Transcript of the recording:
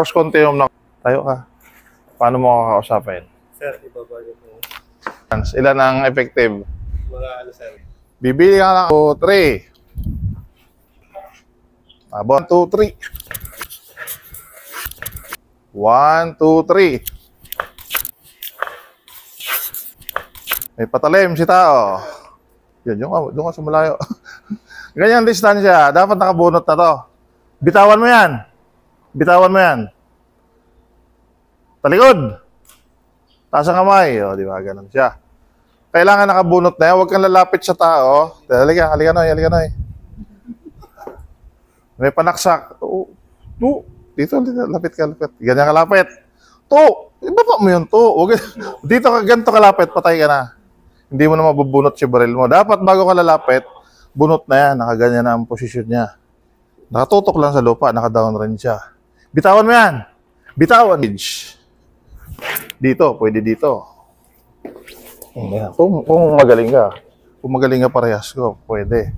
First continuum na tayo ka. Paano mo kakausapin? Sir, ibaba niyo po. Ilan ang effective? Mga ano, sir? Bibili ka ng 2, 3. 1, 2, 3. 1, 2, 3. May patalim si tao. Yun, doon ka sa malayo. Ganyan distansya. Dapat nakabunot na to. Bitawan mo yan. Bitawan mo yan. Talikod. Taas ang kamay. O, di ba? Ganun siya. Kailangan nakabunot na yan. Huwag kang lalapit sa tao. Halika, halika na, halika na. May panaksak. Dito, lapit ka, lapit. Ganyan ka lapit. Ibaba mo yun, Dito ka, ganito kalapit, patay ka na. Hindi mo na mabubunot si baril mo. Dapat bago ka lalapit, bunot na yan. Nakaganyan na ang posisyon niya. Nakatutok lang sa lupa, nakadown rin siya. Bitawan mo yan. Bitawan. Dito, pwede dito. Kung magaling ka. Kung magaling ka parehas ko, pwede.